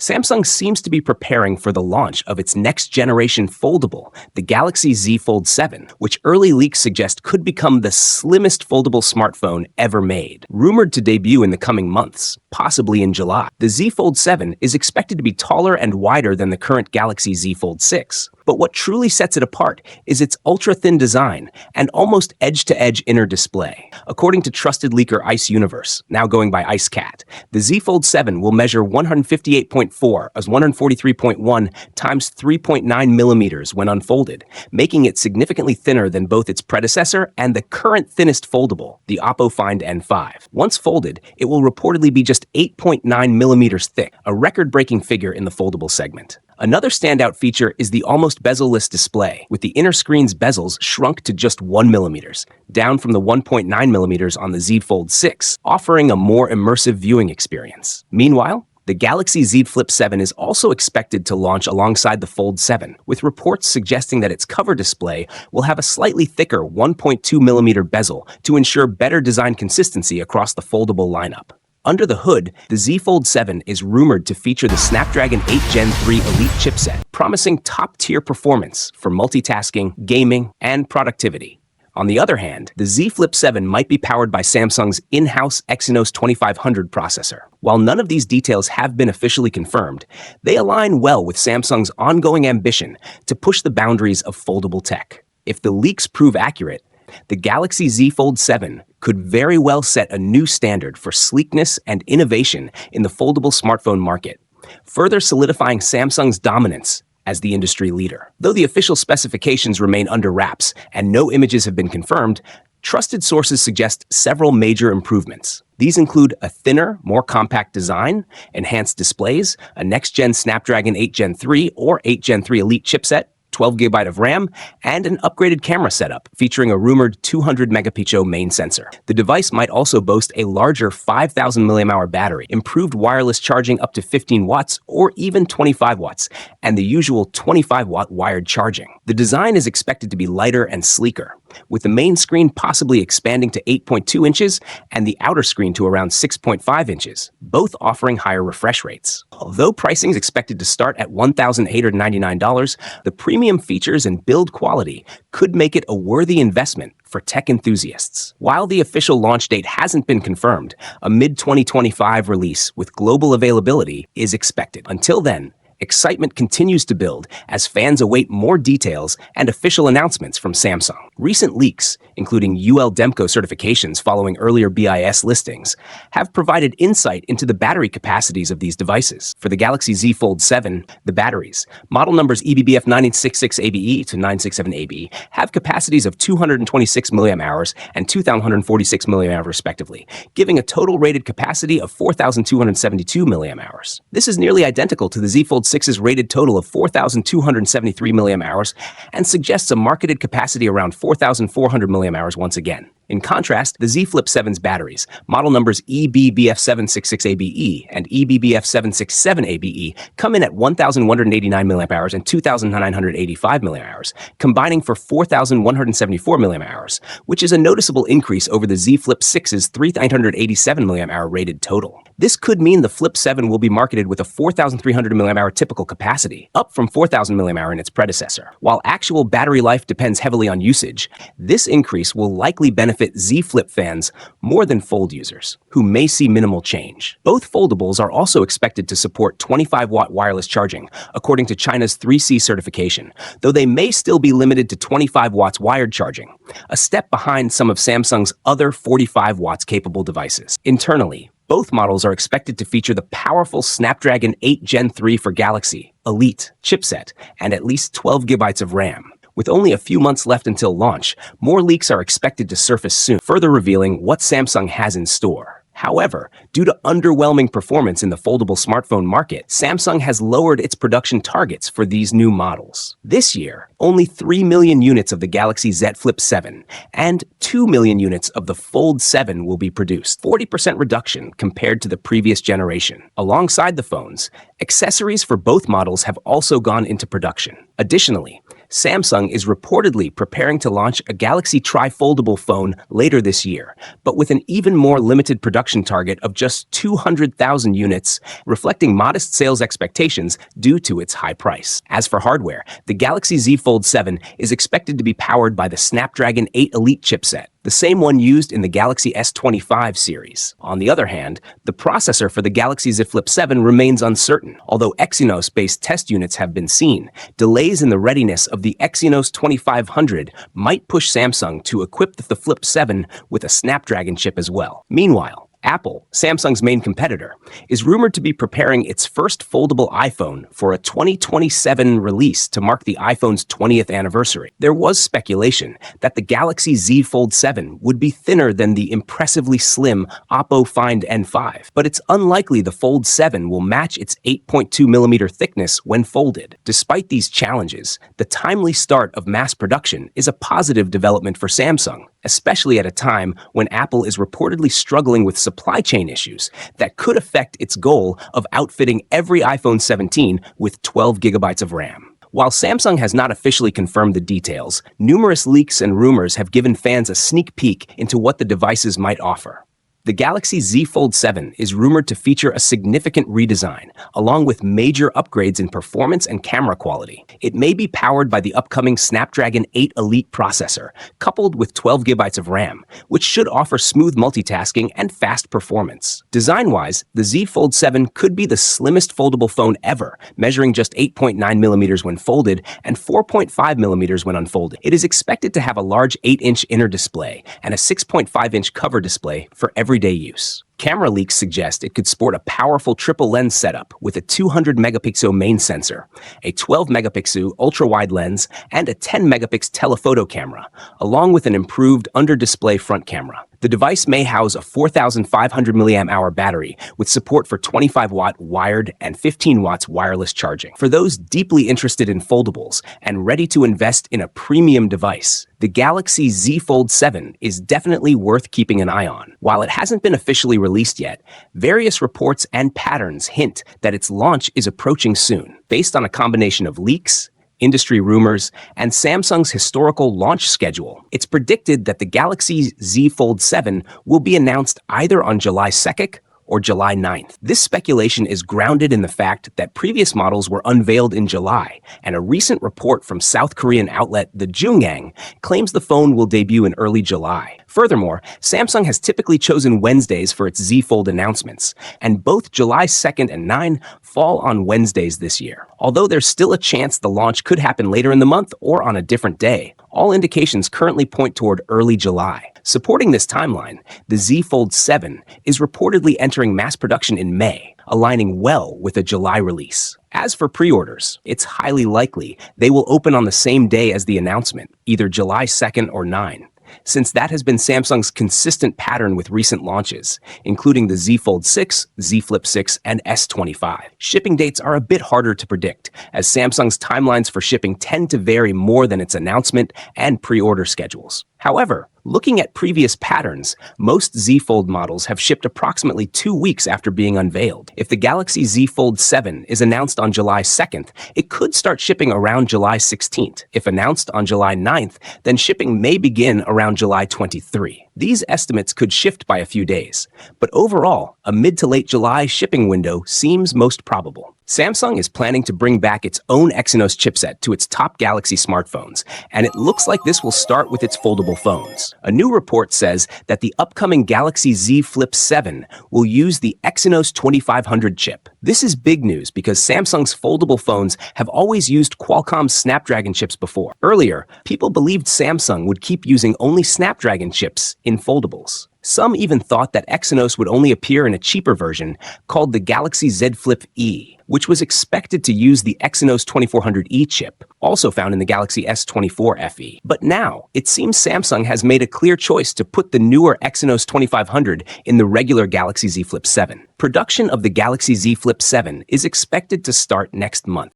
Samsung seems to be preparing for the launch of its next-generation foldable, the Galaxy Z Fold 7, which early leaks suggest could become the slimmest foldable smartphone ever made. Rumored to debut in the coming months, possibly in July, the Z Fold 7 is expected to be taller and wider than the current Galaxy Z Fold 6. But what truly sets it apart is its ultra-thin design and almost edge-to-edge inner display. According to trusted leaker Ice Universe, now going by IceCat, the Z Fold 7 will measure 158.4 as 143.1 times 3.9 millimeters when unfolded, making it significantly thinner than both its predecessor and the current thinnest foldable, the Oppo Find N5. Once folded, it will reportedly be just 8.9 millimeters thick, a record-breaking figure in the foldable segment. Another standout feature is the almost bezel-less display, with the inner screen's bezels shrunk to just 1 millimeters, down from the 1.9 millimeters on the Z Fold 6, offering a more immersive viewing experience. Meanwhile, the Galaxy Z Flip 7 is also expected to launch alongside the Fold 7, with reports suggesting that its cover display will have a slightly thicker 1.2 millimeter bezel to ensure better design consistency across the foldable lineup. Under the hood, the Z Fold 7 is rumored to feature the Snapdragon 8 Gen 3 Elite chipset, promising top-tier performance for multitasking, gaming, and productivity. On the other hand, the Z Flip 7 might be powered by Samsung's in-house Exynos 2500 processor. While none of these details have been officially confirmed, they align well with Samsung's ongoing ambition to push the boundaries of foldable tech. If the leaks prove accurate, the Galaxy Z Fold 7 could very well set a new standard for sleekness and innovation in the foldable smartphone market, further solidifying Samsung's dominance as the industry leader. Though the official specifications remain under wraps and no images have been confirmed, trusted sources suggest several major improvements. These include a thinner, more compact design, enhanced displays, a next-gen Snapdragon 8 Gen 3 or 8 Gen 3 Elite chipset, 12GB of RAM, and an upgraded camera setup featuring a rumored 200-megapixel main sensor. The device might also boast a larger 5,000 mAh battery, improved wireless charging up to 15 watts or even 25 watts, and the usual 25-watt wired charging. The design is expected to be lighter and sleeker, with the main screen possibly expanding to 8.2 inches and the outer screen to around 6.5 inches, both offering higher refresh rates. Although pricing is expected to start at $1,899, the premium features and build quality could make it a worthy investment for tech enthusiasts. While the official launch date hasn't been confirmed, a mid-2025 release with global availability is expected. Until then, excitement continues to build as fans await more details and official announcements from Samsung. Recent leaks, including UL Demco certifications following earlier BIS listings, have provided insight into the battery capacities of these devices. For the Galaxy Z Fold 7, the batteries, model numbers EBBF 966ABE to 967ABE, have capacities of 226 mAh and 2,146 mAh respectively, giving a total rated capacity of 4,272 mAh. This is nearly identical to the Z Fold 6's rated total of 4,273 mAh and suggests a marketed capacity around 4,400 mAh once again. In contrast, the Z Flip 7's batteries, model numbers EBBF766ABE and EBBF767ABE, come in at 1,189 mAh and 2,985 mAh, combining for 4,174 mAh, which is a noticeable increase over the Z Flip 6's 3,987 mAh rated total. This could mean the Flip 7 will be marketed with a 4,300 mAh typical capacity, up from 4,000 mAh in its predecessor. While actual battery life depends heavily on usage, this increase will likely benefit Z Flip fans more than Fold users, who may see minimal change. Both foldables are also expected to support 25-watt wireless charging, according to China's 3C certification, though they may still be limited to 25 watts wired charging, a step behind some of Samsung's other 45 watts capable devices. Internally, both models are expected to feature the powerful Snapdragon 8 Gen 3 for Galaxy Elite chipset and at least 12GB of RAM. With only a few months left until launch, more leaks are expected to surface soon, further revealing what Samsung has in store. However, due to underwhelming performance in the foldable smartphone market, Samsung has lowered its production targets for these new models. This year, only 3 million units of the Galaxy Z Flip 7 and 2 million units of the Fold 7 will be produced, 40% reduction compared to the previous generation. Alongside the phones, accessories for both models have also gone into production. Additionally, Samsung is reportedly preparing to launch a Galaxy tri-foldable phone later this year, but with an even more limited production target of just 200,000 units, reflecting modest sales expectations due to its high price. As for hardware, the Galaxy Z Fold 7 is expected to be powered by the Snapdragon 8 Elite chipset, the same one used in the Galaxy S25 series. On the other hand, the processor for the Galaxy Z Flip 7 remains uncertain. Although Exynos-based test units have been seen, delays in the readiness of the Exynos 2500 might push Samsung to equip the Flip 7 with a Snapdragon chip as well. Meanwhile, Apple, Samsung's main competitor, is rumored to be preparing its first foldable iPhone for a 2027 release to mark the iPhone's 20th anniversary. There was speculation that the Galaxy Z Fold 7 would be thinner than the impressively slim Oppo Find N5, but it's unlikely the Fold 7 will match its 8.2mm thickness when folded. Despite these challenges, the timely start of mass production is a positive development for Samsung, especially at a time when Apple is reportedly struggling with supply chain issues that could affect its goal of outfitting every iPhone 17 with 12 gigabytes of RAM. While Samsung has not officially confirmed the details, numerous leaks and rumors have given fans a sneak peek into what the devices might offer. The Galaxy Z Fold 7 is rumored to feature a significant redesign, along with major upgrades in performance and camera quality. It may be powered by the upcoming Snapdragon 8 Elite processor, coupled with 12 gigabytes of RAM, which should offer smooth multitasking and fast performance. Design-wise, the Z Fold 7 could be the slimmest foldable phone ever, measuring just 8.9mm when folded and 4.5mm when unfolded. It is expected to have a large 8-inch inner display and a 6.5-inch cover display for everyday use. Camera leaks suggest it could sport a powerful triple lens setup with a 200-megapixel main sensor, a 12-megapixel ultra-wide lens, and a 10-megapixel telephoto camera, along with an improved under-display front camera. The device may house a 4,500 mAh battery with support for 25-watt wired and 15 watts wireless charging. For those deeply interested in foldables and ready to invest in a premium device, the Galaxy Z Fold 7 is definitely worth keeping an eye on. While it hasn't been officially released yet, various reports and patterns hint that its launch is approaching soon. Based on a combination of leaks, industry rumors, and Samsung's historical launch schedule, it's predicted that the Galaxy Z Fold 7 will be announced either on July 2nd or July 9th. This speculation is grounded in the fact that previous models were unveiled in July, and a recent report from South Korean outlet The Jungang claims the phone will debut in early July. Furthermore, Samsung has typically chosen Wednesdays for its Z Fold announcements, and both July 2nd and 9 fall on Wednesdays this year. Although there's still a chance the launch could happen later in the month or on a different day, all indications currently point toward early July. Supporting this timeline, the Z Fold 7 is reportedly entering mass production in May, aligning well with a July release. As for pre-orders, it's highly likely they will open on the same day as the announcement, either July 2nd or 9. Since that has been Samsung's consistent pattern with recent launches, including the Z Fold 6, Z Flip 6, and S25. Shipping dates are a bit harder to predict, as Samsung's timelines for shipping tend to vary more than its announcement and pre-order schedules. However, looking at previous patterns, most Z Fold models have shipped approximately 2 weeks after being unveiled. If the Galaxy Z Fold 7 is announced on July 2nd, it could start shipping around July 16th. If announced on July 9th, then shipping may begin around July 23. These estimates could shift by a few days, but overall, a mid to late July shipping window seems most probable. Samsung is planning to bring back its own Exynos chipset to its top Galaxy smartphones, and it looks like this will start with its foldable phones. A new report says that the upcoming Galaxy Z Flip 7 will use the Exynos 2500 chip. This is big news because Samsung's foldable phones have always used Qualcomm's Snapdragon chips before. Earlier, people believed Samsung would keep using only Snapdragon chips in foldables. Some even thought that Exynos would only appear in a cheaper version called the Galaxy Z Flip E, which was expected to use the Exynos 2400E chip, also found in the Galaxy S24 FE. But now, it seems Samsung has made a clear choice to put the newer Exynos 2500 in the regular Galaxy Z Flip 7. Production of the Galaxy Z Flip 7 is expected to start next month.